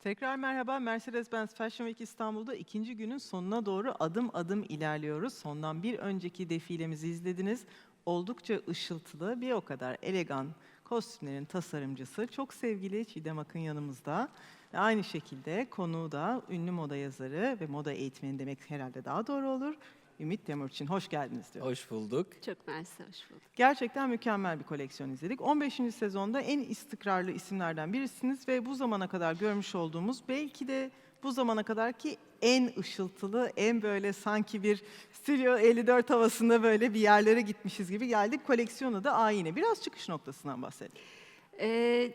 Tekrar merhaba. Mercedes-Benz Fashion Week İstanbul'da ikinci günün sonuna doğru adım adım ilerliyoruz. Sondan bir önceki defilemizi izlediniz. Oldukça ışıltılı, bir o kadar elegan kostümlerin tasarımcısı çok sevgili Çiğdem Akın yanımızda. Ve aynı şekilde konuğu da ünlü moda yazarı ve moda eğitmeni demek herhalde daha doğru olur. Ümit Temurçin. Hoş geldiniz diyorum. Hoş bulduk. Çok mersi, hoş bulduk. Gerçekten mükemmel bir koleksiyon izledik. 15. sezonda en istikrarlı isimlerden birisiniz ve bu zamana kadar görmüş olduğumuz belki de bu zamana kadarki en ışıltılı, en böyle sanki bir Stüdyo 54 havasında böyle bir yerlere gitmişiz gibi geldik. Koleksiyonu da ayine. Biraz çıkış noktasından bahsedelim.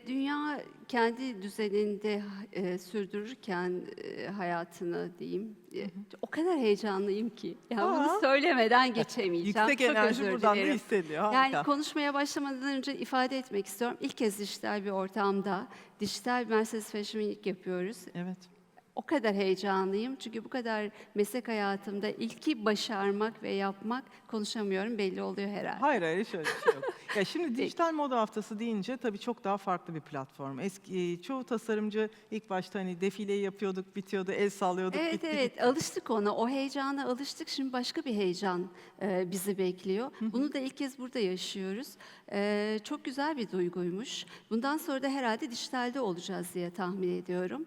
Dünya kendi düzeninde sürdürürken hayatını diyeyim, o kadar heyecanlıyım ki. Ya bunu söylemeden geçemeyeceğim. Yüksek Çok enerji özür buradan da dilerim. hissediliyor. Harika. Yani konuşmaya başlamadan önce ifade etmek istiyorum. İlk kez dijital bir ortamda, dijital bir Mercedes Fashion Week yapıyoruz. Evet. O kadar heyecanlıyım çünkü bu kadar meslek hayatımda ilki başarmak ve yapmak konuşamıyorum belli oluyor herhalde. Hayır hayır hiç öyle bir şey yok. Ya şimdi dijital moda haftası deyince tabii çok daha farklı bir platform. Çoğu tasarımcı ilk başta hani defileyi yapıyorduk, bitiyordu, el sallıyorduk, Evet, bitti evet, gitti. alıştık ona. O heyecana alıştık. Şimdi başka bir heyecan bizi bekliyor. Bunu da ilk kez burada yaşıyoruz. Çok güzel bir duyguymuş. Bundan sonra da herhalde dijitalde olacağız diye tahmin ediyorum.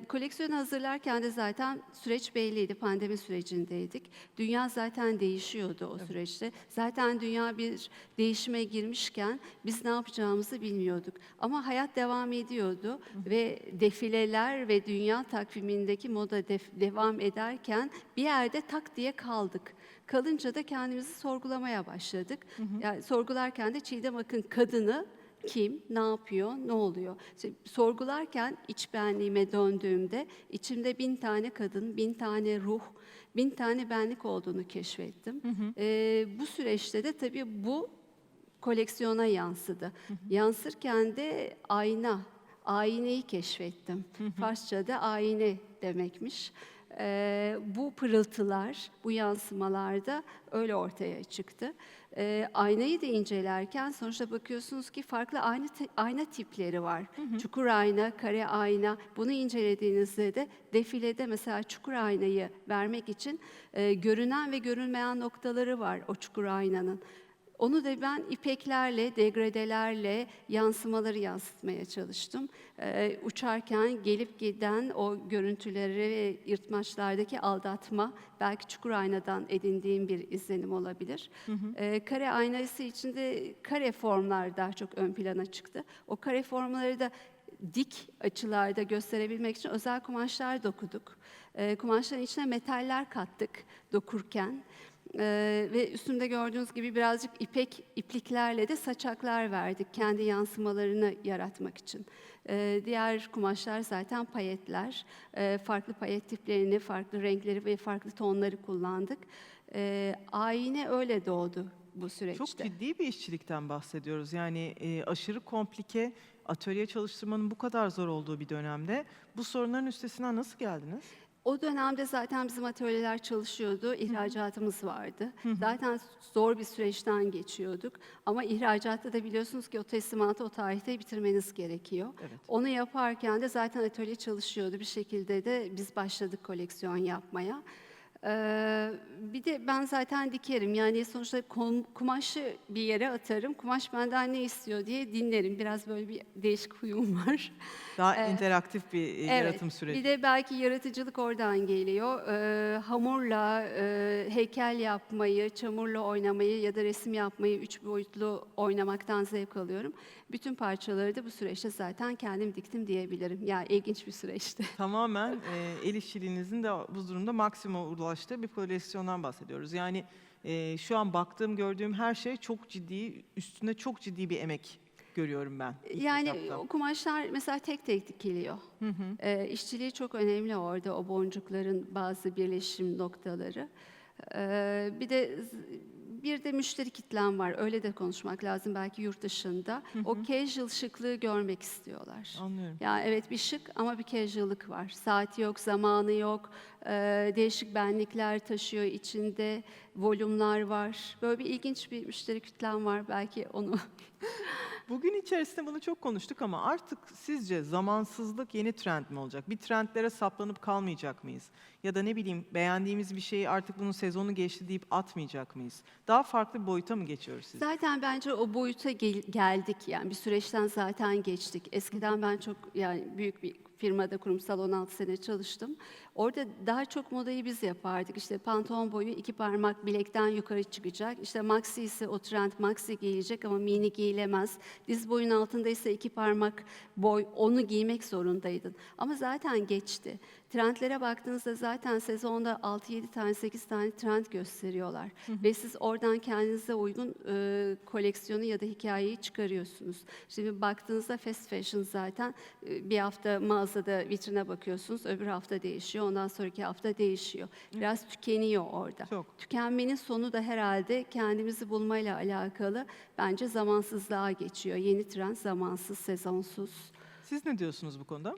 Koleksiyonu hazırlarken de zaten süreç belliydi. Pandemi sürecindeydik. Dünya zaten değişiyordu o süreçte. Zaten dünya bir değişime girmişken biz ne yapacağımızı bilmiyorduk. Ama hayat devam ediyordu ve defileler ve dünya takvimindeki moda devam ederken bir yerde tak diye kaldık. Kalınca da kendimizi sorgulamaya başladık. Yani sorgularken de Çiğdem Akın kadını kim, ne yapıyor, ne oluyor? İşte sorgularken iç benliğime döndüğümde içimde 1000 tane kadın, 1000 tane ruh, 1000 tane benlik olduğunu keşfettim. Bu süreçte de tabii bu koleksiyona yansıdı. Yansırken de ayneyi keşfettim. Farsça'da ayna demekmiş. Bu pırıltılar, bu yansımalarda öyle ortaya çıktı. Aynayı da incelerken sonuçta bakıyorsunuz ki farklı ayna tipleri var. Çukur ayna, kare ayna. Bunu incelediğinizde de defilede mesela çukur aynayı vermek için görünen ve görünmeyen noktaları var o çukur aynanın. Onu da ben ipeklerle, degradelerle yansımaları yansıtmaya çalıştım. Uçarken gelip giden o görüntüleri ve yırtmaçlardaki aldatma, belki çukur aynadan edindiğim bir izlenim olabilir. Kare aynası içinde kare formlar daha çok ön plana çıktı. O kare formları da dik açılarda gösterebilmek için özel kumaşlar dokuduk. Kumaşların içine metaller kattık dokurken. Ve üstünde gördüğünüz gibi birazcık ipliklerle de saçaklar verdik kendi yansımalarını yaratmak için. Diğer kumaşlar zaten payetler. Farklı payet tiplerini, farklı renkleri ve farklı tonları kullandık. Ayine öyle doğdu bu süreçte. Çok ciddi bir işçilikten bahsediyoruz. Yani aşırı komplike atölye çalıştırmanın bu kadar zor olduğu bir dönemde bu sorunların üstesinden nasıl geldiniz? O dönemde zaten bizim atölyeler çalışıyordu, ihracatımız vardı. Zaten zor bir süreçten geçiyorduk. Ama ihracatta da biliyorsunuz ki o teslimatı o tarihte bitirmeniz gerekiyor. Evet. Onu yaparken de zaten atölye çalışıyordu. Bir şekilde de biz başladık koleksiyon yapmaya. Bir de ben zaten dikerim. Yani sonuçta kumaşı bir yere atarım. Kumaş benden ne istiyor diye dinlerim. Biraz böyle bir değişik huyum var. Daha interaktif bir yaratım süreci. Bir de belki yaratıcılık oradan geliyor. Hamurla heykel yapmayı, çamurla oynamayı ya da resim yapmayı, 3 boyutlu oynamaktan zevk alıyorum. Bütün parçaları da bu süreçte zaten kendim diktim diyebilirim. Yani ilginç bir süreçti. Tamamen el işçiliğinizin de bu durumda maksimuma ulaştığı bir koleksiyondan bahsediyoruz. Yani şu an baktığım, gördüğüm her şey çok ciddi, üstünde çok ciddi bir emek görüyorum ben. ilk Yani etapta. o kumaşlar mesela tek tek dikiliyor. İşçiliği çok önemli orada, o boncukların bazı birleşim noktaları. Bir de müşteri kitlem var, öyle de konuşmak lazım belki yurt dışında. O casual şıklığı görmek istiyorlar. Anlıyorum. Yani evet bir şık ama bir casual'lık var. Saati yok, zamanı yok, değişik benlikler taşıyor içinde, volümler var. Böyle bir ilginç bir müşteri kitlem var, belki onu Bugün içerisinde bunu çok konuştuk ama artık sizce zamansızlık yeni trend mi olacak? Bir trendlere saplanıp kalmayacak mıyız? Ya da ne bileyim beğendiğimiz bir şeyi artık bunun sezonu geçti deyip atmayacak mıyız? Daha farklı bir boyuta mı geçiyoruz siz? Zaten bence o boyuta geldik, yani bir süreçten zaten geçtik. Eskiden ben çok, yani büyük bir firmada kurumsal 16 sene çalıştım. Orada daha çok modayı biz yapardık. İşte pantolon boyu 2 parmak bilekten yukarı çıkacak. İşte maxi ise o trend maxi giyilecek ama mini giyilemez. Diz boyun altında ise 2 parmak boy, onu giymek zorundaydın. Ama zaten geçti. Trendlere baktığınızda zaten sezonda 6-7 tane, 8 tane trend gösteriyorlar. Ve siz oradan kendinize uygun koleksiyonu ya da hikayeyi çıkarıyorsunuz. Şimdi baktığınızda fast fashion zaten bir hafta mağazada vitrine bakıyorsunuz, öbür hafta değişiyor, ondan sonraki hafta değişiyor. Biraz tükeniyor orada. Çok. Tükenmenin sonu da herhalde kendimizi bulmayla alakalı, bence zamansızlığa geçiyor. Yeni trend zamansız, sezonsuz. Siz ne diyorsunuz bu konuda?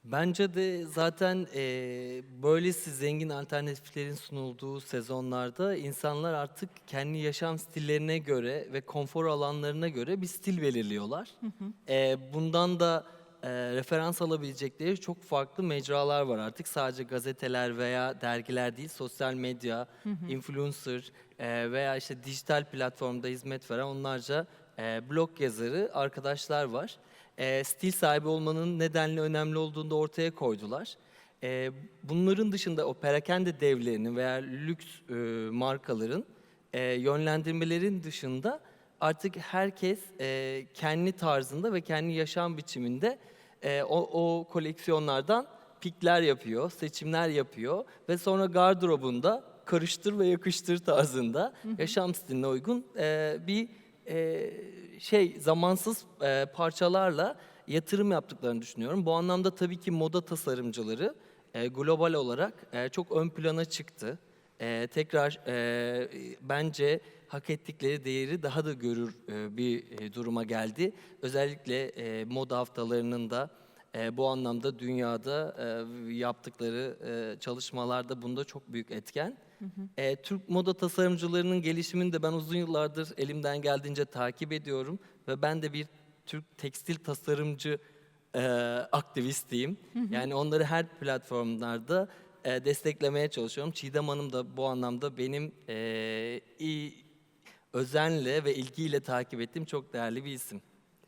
Bence de zaten böylesi zengin alternatiflerin sunulduğu sezonlarda insanlar artık kendi yaşam stillerine göre ve konfor alanlarına göre bir stil belirliyorlar. Bundan da referans alabilecekleri çok farklı mecralar var artık. Sadece gazeteler veya dergiler değil, sosyal medya, influencer veya işte dijital platformda hizmet veren onlarca blog yazarı arkadaşlar var. Stil sahibi olmanın nedenli önemli olduğunu da ortaya koydular. Bunların dışında o perakende devlerinin veya lüks markaların yönlendirmelerin dışında artık herkes kendi tarzında ve kendi yaşam biçiminde o koleksiyonlardan pikler yapıyor, seçimler yapıyor ve sonra gardırobunda karıştır ve yakıştır tarzında yaşam stiline uygun bir zamansız parçalarla yatırım yaptıklarını düşünüyorum. Bu anlamda tabii ki moda tasarımcıları global olarak çok ön plana çıktı. Tekrar bence hak ettikleri değeri daha da görür bir duruma geldi. Özellikle moda haftalarının da bu anlamda dünyada yaptıkları çalışmalarda bunda çok büyük etken. Türk moda tasarımcılarının gelişimini de ben uzun yıllardır elimden geldiğince takip ediyorum ve ben de bir Türk tekstil tasarımcı aktivistiyim. Yani onları her platformlarda desteklemeye çalışıyorum. Çiğdem Hanım da bu anlamda benim özenle ve ilgiyle takip ettiğim çok değerli bir isim.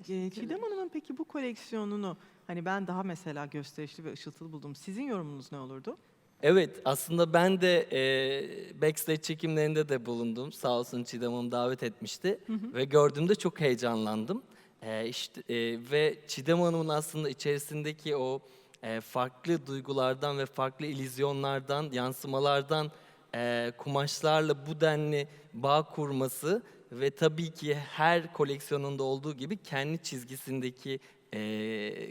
Çiğdem Hanım'ın peki bu koleksiyonunu hani ben daha mesela gösterişli ve ışıltılı buldum. Sizin yorumunuz ne olurdu? Evet, aslında ben de backstage çekimlerinde de bulundum. Sağ olsun Çiğdem Hanım davet etmişti ve gördüğümde çok heyecanlandım. Ve Çiğdem Hanım'ın aslında içerisindeki o farklı duygulardan ve farklı illüzyonlardan, yansımalardan kumaşlarla bu denli bağ kurması ve tabii ki her koleksiyonunda olduğu gibi kendi çizgisindeki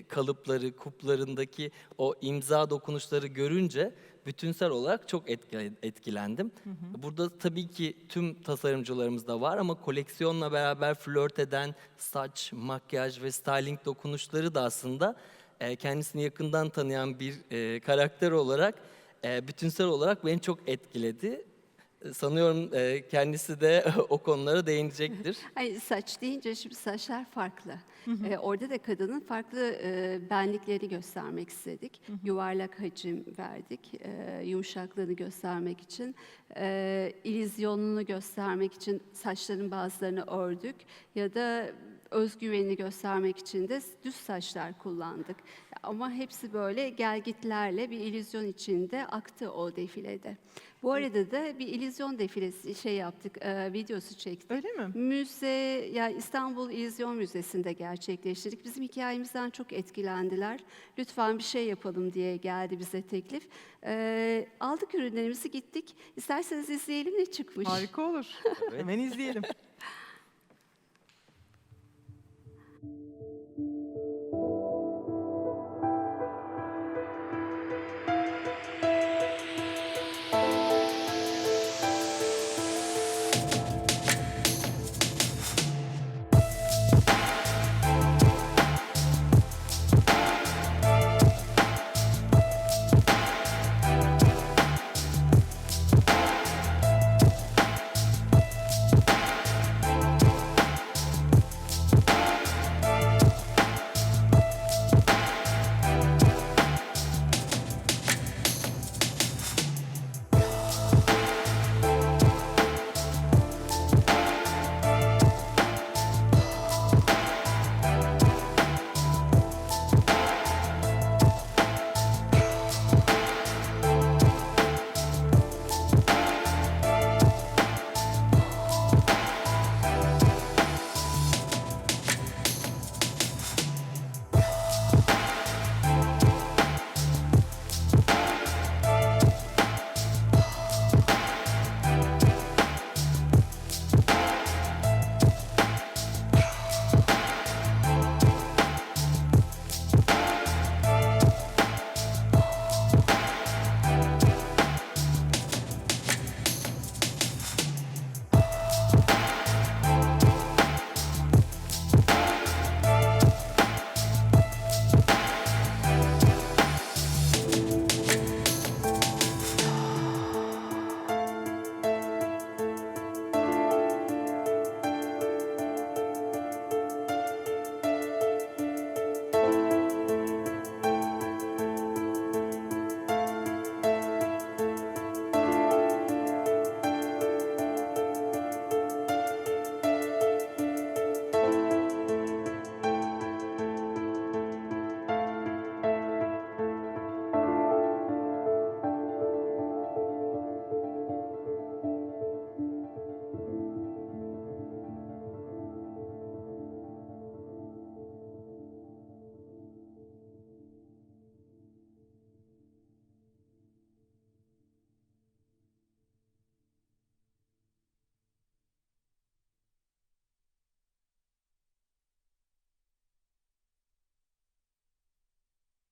kalıpları, kuplarındaki o imza dokunuşları görünce bütünsel olarak çok etkilendim. Burada tabii ki tüm tasarımcılarımız da var ama koleksiyonla beraber flört eden saç, makyaj ve styling dokunuşları da aslında kendisini yakından tanıyan bir karakter olarak bütünsel olarak beni çok etkiledi. Sanıyorum kendisi de o konulara değinecektir. Hayır, saç deyince şimdi saçlar farklı. Orada da kadının farklı benliklerini göstermek istedik. Yuvarlak hacim verdik, yumuşaklığını göstermek için, illüzyonunu göstermek için saçların bazılarını ördük ya da özgüvenini göstermek için de düz saçlar kullandık. Ama hepsi böyle gelgitlerle bir illüzyon içinde aktı o defilede. Bu arada da bir illüzyon defilesi yaptık, videosu çektik. Öyle mi? Müze, yani İstanbul İllüzyon Müzesi'nde gerçekleştirdik. Bizim hikayemizden çok etkilendiler. Lütfen bir şey yapalım diye geldi bize teklif. Aldık ürünlerimizi, gittik. İsterseniz izleyelim ne çıkmış. Harika olur. Hemen izleyelim.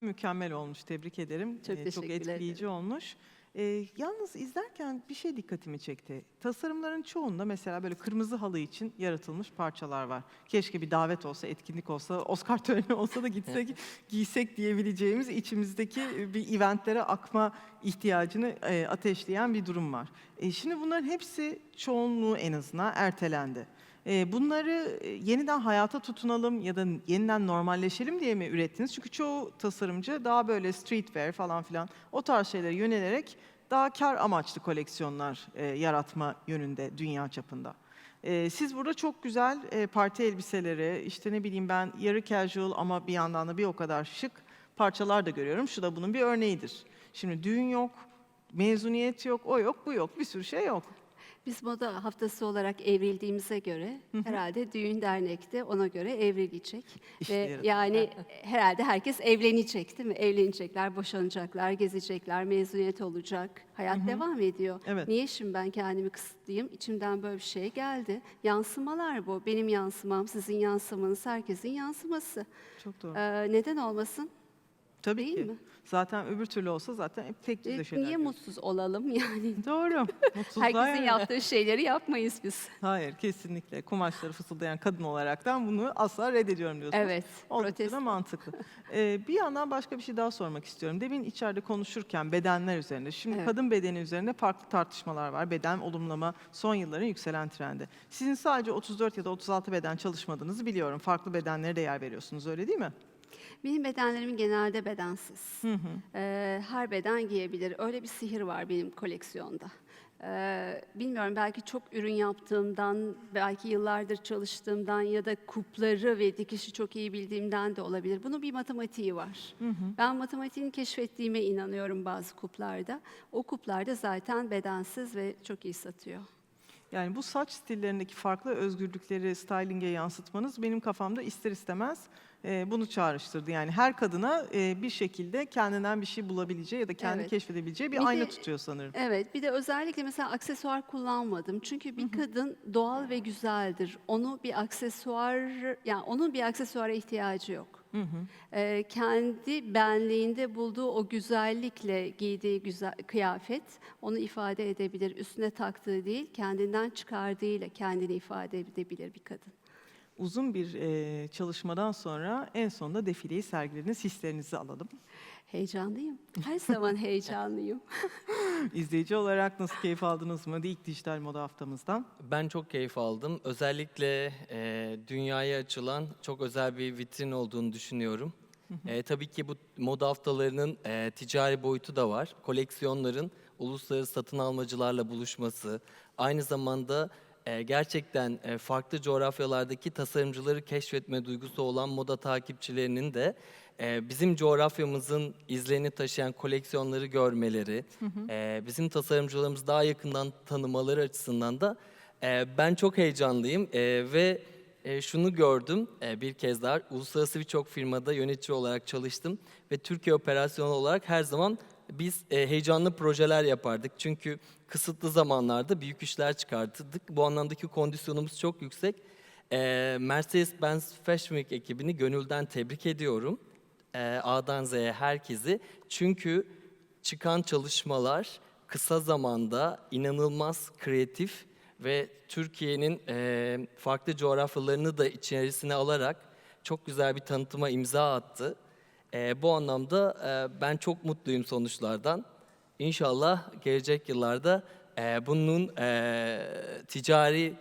Mükemmel olmuş, tebrik ederim. Çok Çok teşekkür etkileyici ederim. olmuş. Yalnız izlerken bir şey dikkatimi çekti. Tasarımların çoğunda mesela böyle kırmızı halı için yaratılmış parçalar var. Keşke bir davet olsa, etkinlik olsa, Oscar töreni olsa da gitsek, giysek diyebileceğimiz içimizdeki bir eventlere akma ihtiyacını ateşleyen bir durum var. Şimdi bunların hepsi, çoğunluğu en azından ertelendi. Bunları yeniden hayata tutunalım ya da yeniden normalleşelim diye mi ürettiniz? Çünkü çoğu tasarımcı daha böyle streetwear falan filan o tarz şeylere yönelerek daha kar amaçlı koleksiyonlar yaratma yönünde dünya çapında. Siz burada çok güzel parti elbiseleri, işte ne bileyim ben yarı casual ama bir yandan da bir o kadar şık parçalar da görüyorum. Şu da bunun bir örneğidir. Şimdi düğün yok, mezuniyet yok, o yok, bu yok, bir sürü şey yok. Biz moda haftası olarak evrildiğimize göre herhalde düğün dernekte ona göre evrilecek. İşte Ve yaratıcı. yani herhalde herkes evlenecek değil mi? Evlenecekler, boşanacaklar, gezecekler, mezuniyet olacak. Hayat devam ediyor. Evet. Niye şimdi ben kendimi kısıtlayayım? İçimden böyle bir şey geldi. Yansımalar bu. Benim yansımam, sizin yansımanız, herkesin yansıması. Çok doğru. Neden olmasın? Tabii Değil ki. mi? Zaten öbür türlü olsa zaten hep tek düze şeyler. Niye görürüz. mutsuz olalım yani? Doğru. Mutsuzluğa Herkesin yani. yaptığı şeyleri yapmayız biz. Hayır, kesinlikle. Kumaşları fısıldayan kadın olaraktan bunu asla reddediyorum diyorsunuz. Evet, Oldukça da protesto. mantıklı. Bir yandan başka bir şey daha sormak istiyorum. Demin içeride konuşurken bedenler üzerinde. Şimdi Evet. kadın bedeni üzerinde farklı tartışmalar var. Beden olumlama son yılların yükselen trendi. Sizin sadece 34 ya da 36 beden çalışmadığınızı biliyorum. Farklı bedenlere de yer veriyorsunuz, öyle değil mi? Benim bedenlerim genelde bedensiz. Her beden giyebilir. Öyle bir sihir var benim koleksiyonda. Bilmiyorum, belki çok ürün yaptığımdan, belki yıllardır çalıştığımdan ya da kupları ve dikişi çok iyi bildiğimden de olabilir. Bunun bir matematiği var. Ben matematiğini keşfettiğime inanıyorum bazı kuplarda. O kuplarda zaten bedensiz ve çok iyi satıyor. Yani bu saç stillerindeki farklı özgürlükleri styling'e yansıtmanız benim kafamda ister istemez bunu çağrıştırdı. Yani her kadına bir şekilde kendinden bir şey bulabileceği ya da kendi Evet. keşfedebileceği bir Bir ayna de- tutuyor sanırım. Evet, bir de özellikle mesela aksesuar kullanmadım. Çünkü bir kadın doğal ve güzeldir. Onu bir aksesuar, yani onun bir aksesuara ihtiyacı yok. Kendi benliğinde bulduğu o güzellikle giydiği güzel kıyafet onu ifade edebilir. Üstüne taktığı değil, kendinden çıkardığıyla kendini ifade edebilir bir kadın. Uzun bir çalışmadan sonra en sonunda defileyi sergilediniz. Hislerinizi alalım. Heyecanlıyım. Her zaman heyecanlıyım. İzleyici olarak nasıl keyif aldınız mı? İlk dijital moda haftamızdan. Ben çok keyif aldım. Özellikle dünyaya açılan çok özel bir vitrin olduğunu düşünüyorum. Tabii ki bu moda haftalarının ticari boyutu da var. Koleksiyonların uluslararası satın almacılarla buluşması, aynı zamanda gerçekten farklı coğrafyalardaki tasarımcıları keşfetme duygusu olan moda takipçilerinin de bizim coğrafyamızın izlerini taşıyan koleksiyonları görmeleri, bizim tasarımcılarımızı daha yakından tanımaları açısından da ben çok heyecanlıyım ve şunu gördüm bir kez daha, uluslararası birçok firmada yönetici olarak çalıştım ve Türkiye operasyonu olarak her zaman biz heyecanlı projeler yapardık. Çünkü kısıtlı zamanlarda büyük işler çıkartırdık. Bu anlamdaki kondisyonumuz çok yüksek. Mercedes-Benz Fashion Week ekibini gönülden tebrik ediyorum. A'dan Z'ye herkesi. Çünkü çıkan çalışmalar kısa zamanda inanılmaz kreatif ve Türkiye'nin farklı coğrafyalarını da içerisine alarak çok güzel bir tanıtıma imza attı. Bu anlamda ben çok mutluyum sonuçlardan. İnşallah gelecek yıllarda bunun ticari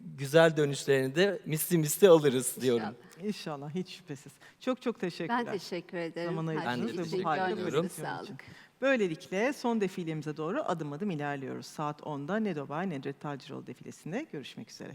güzel dönüşlerini de misli alırız diyorum. İnşallah, hiç şüphesiz. Çok çok teşekkürler. Ben teşekkür ederim. Zaman Her ayırdınız şey ve için bu harika gönlünüze yorum. sağlık. Böylelikle son defilemize doğru adım adım ilerliyoruz. Saat 10'da Nedo Bay Nedret Taciroğlu defilesinde görüşmek üzere.